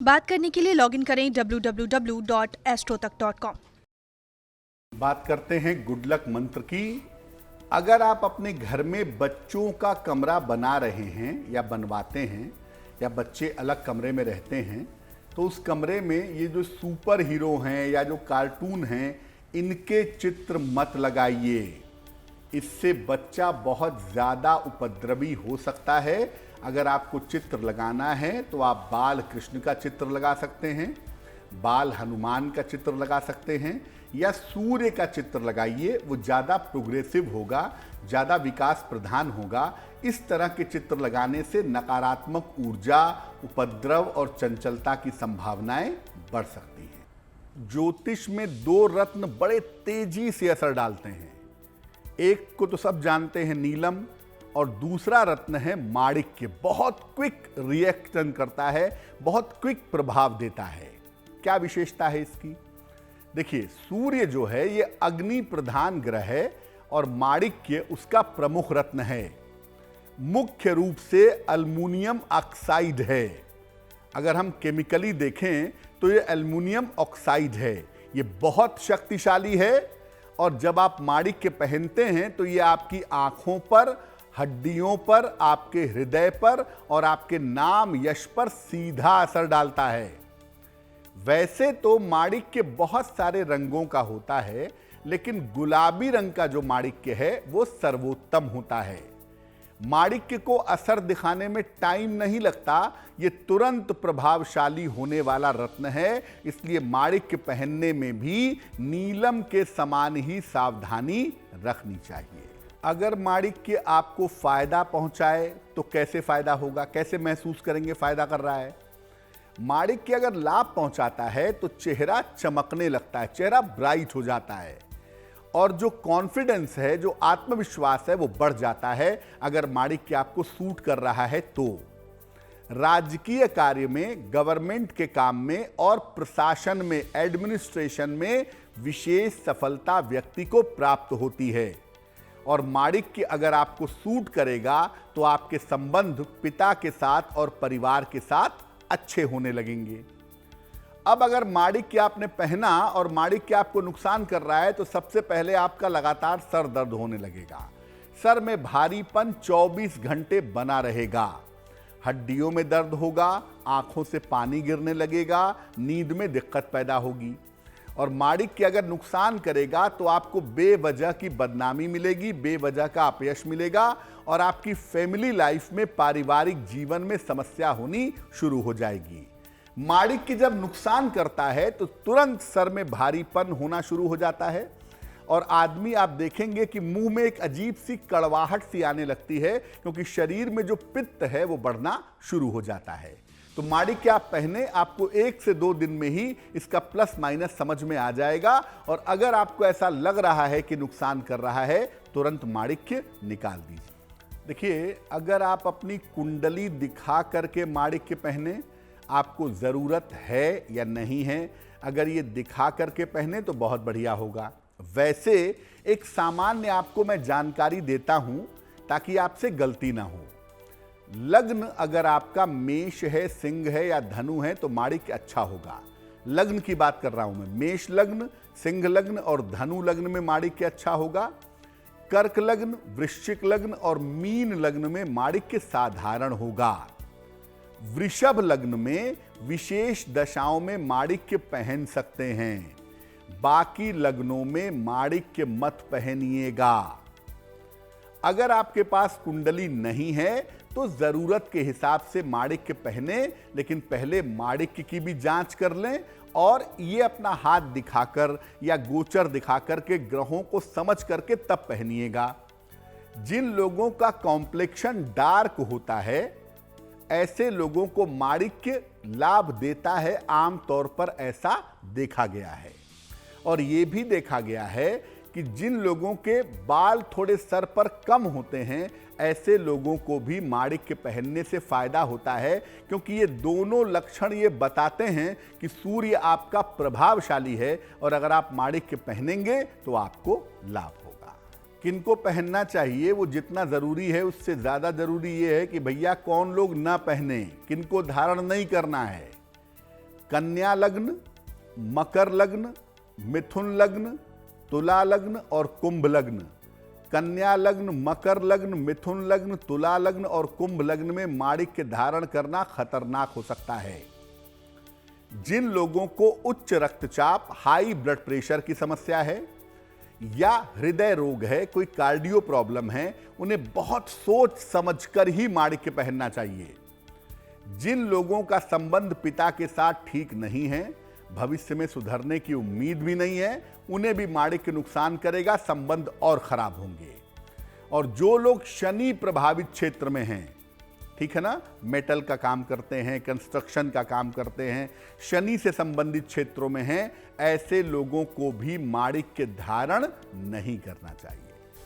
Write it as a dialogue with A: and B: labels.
A: बात करने के लिए लॉगिन करें www.astrotak.com।
B: बात करते हैं गुड लक मंत्र की। अगर आप अपने घर में बच्चों का कमरा बना रहे हैं या बनवाते हैं या बच्चे अलग कमरे में रहते हैं तो उस कमरे में ये जो सुपर हीरो हैं या जो कार्टून हैं इनके चित्र मत लगाइए। इससे बच्चा बहुत ज़्यादा उपद्रवी हो सकता है। अगर आपको चित्र लगाना है तो आप बाल कृष्ण का चित्र लगा सकते हैं, बाल हनुमान का चित्र लगा सकते हैं या सूर्य का चित्र लगाइए। वो ज़्यादा प्रोग्रेसिव होगा, ज़्यादा विकास प्रधान होगा। इस तरह के चित्र लगाने से नकारात्मक ऊर्जा, उपद्रव और चंचलता की संभावनाएं बढ़ सकती हैं। ज्योतिष में दो रत्न बड़े तेजी से असर डालते हैं। एक को तो सब जानते हैं, नीलम, और दूसरा रत्न है माणिक्य। बहुत क्विक रिएक्शन करता है, बहुत क्विक प्रभाव देता है। क्या विशेषता है इसकी? देखिए, सूर्य जो है ये अग्नि प्रधान ग्रह है और माणिक्य उसका प्रमुख रत्न है। मुख्य रूप से अल्युमिनियम ऑक्साइड है। अगर हम केमिकली देखें तो ये एल्युमिनियम ऑक्साइड है। ये बहुत शक्तिशाली है और जब आप माणिक्य पहनते हैं तो ये आपकी आंखों पर, हड्डियों पर, आपके हृदय पर और आपके नाम यश पर सीधा असर डालता है। वैसे तो माणिक्य बहुत सारे रंगों का होता है, लेकिन गुलाबी रंग का जो माणिक्य है वो सर्वोत्तम होता है। माणिक्य को असर दिखाने में टाइम नहीं लगता, ये तुरंत प्रभावशाली होने वाला रत्न है। इसलिए माणिक्य पहनने में भी नीलम के समान ही सावधानी रखनी चाहिए। अगर माणिक्य आपको फायदा पहुंचाए तो कैसे फायदा होगा, कैसे महसूस करेंगे फायदा कर रहा है? माणिक्य अगर लाभ पहुंचाता है तो चेहरा चमकने लगता है, चेहरा ब्राइट हो जाता है और जो कॉन्फिडेंस है, जो आत्मविश्वास है वो बढ़ जाता है। अगर माणिक्य आपको सूट कर रहा है तो राजकीय कार्य में, गवर्नमेंट के काम में और प्रशासन में, एडमिनिस्ट्रेशन में विशेष सफलता व्यक्ति को प्राप्त होती है। और माणिक्य अगर आपको सूट करेगा तो आपके संबंध पिता के साथ और परिवार के साथ अच्छे होने लगेंगे। अब अगर माणिक्य आपने पहना और माणिक्य आपको नुकसान कर रहा है तो सबसे पहले आपका लगातार सर दर्द होने लगेगा। सर में भारीपन 24 घंटे बना रहेगा, हड्डियों में दर्द होगा, आंखों से पानी गिरने लगेगा, नींद में दिक्कत पैदा होगी। और माणिक्य अगर नुकसान करेगा तो आपको बेवजह की बदनामी मिलेगी, बेवजह का अपयश मिलेगा और आपकी फैमिली लाइफ में, पारिवारिक जीवन में समस्या होनी शुरू हो जाएगी। माणिक्य जब नुकसान करता है तो तुरंत सर में भारीपन होना शुरू हो जाता है और आदमी, आप देखेंगे कि मुंह में एक अजीब सी कड़वाहट सी आने लगती है, क्योंकि शरीर में जो पित्त है वो बढ़ना शुरू हो जाता है। तो माणिक्य आप पहने, आपको 1 से 2 दिन में ही इसका प्लस माइनस समझ में आ जाएगा। और अगर आपको ऐसा लग रहा है कि नुकसान कर रहा है, तुरंत माणिक्य निकाल दीजिए। देखिए, अगर आप अपनी कुंडली दिखा करके माणिक्य पहने, आपको ज़रूरत है या नहीं है, अगर ये दिखा करके पहने तो बहुत बढ़िया होगा। वैसे एक सामान्य आपको मैं जानकारी देता हूं ताकि आपसे गलती ना हो। लग्न अगर आपका मेष है, सिंह है या धनु है तो माणिक्य अच्छा होगा। लग्न की बात कर रहा हूं मैं, मेष लग्न, सिंह लग्न और धनु लग्न में माणिक्य अच्छा होगा। कर्क लग्न, वृश्चिक लग्न और मीन लग्न में माणिक्य साधारण होगा। वृषभ लग्न में विशेष दशाओं में माणिक्य पहन सकते हैं। बाकी लग्नों में माणिक्य मत पहनिएगा। अगर आपके पास कुंडली नहीं है तो जरूरत के हिसाब से माणिक्य पहने, लेकिन पहले माणिक्य की भी जांच कर लें और ये अपना हाथ दिखाकर या गोचर दिखाकर के ग्रहों को समझ करके तब पहनिएगा। जिन लोगों का कॉम्प्लेक्शन डार्क होता है, ऐसे लोगों को माणिक्य लाभ देता है। आमतौर पर ऐसा देखा गया है। और ये भी देखा गया है कि जिन लोगों के बाल थोड़े सर पर कम होते हैं, ऐसे लोगों को भी माणिक्य पहनने से फायदा होता है, क्योंकि ये दोनों लक्षण ये बताते हैं कि सूर्य आपका प्रभावशाली है और अगर आप माणिक्य पहनेंगे तो आपको लाभ होगा। किनको पहनना चाहिए वो जितना जरूरी है उससे ज्यादा जरूरी ये है कि भैया कौन लोग ना पहने, किनको धारण नहीं करना है। कन्या लग्न, मकर लग्न, मिथुन लग्न, तुला लग्न और कुंभ लग्न। कन्या लग्न, मकर लग्न, मिथुन लग्न, तुला लग्न और कुंभ लग्न में माणिक्य धारण करना खतरनाक हो सकता है। जिन लोगों को उच्च रक्तचाप, हाई ब्लड प्रेशर की समस्या है या हृदय रोग है, कोई कार्डियो प्रॉब्लम है, उन्हें बहुत सोच समझकर ही माणिक्य पहनना चाहिए। जिन लोगों का संबंध पिता के साथ ठीक नहीं है, भविष्य में सुधरने की उम्मीद भी नहीं है, उन्हें भी माणिक्य नुकसान करेगा, संबंध और खराब होंगे। और जो लोग शनि प्रभावित क्षेत्र में हैं, ठीक है ना, मेटल का काम करते हैं, कंस्ट्रक्शन का काम करते हैं, शनि से संबंधित क्षेत्रों में हैं, ऐसे लोगों को भी माणिक्य धारण नहीं करना चाहिए।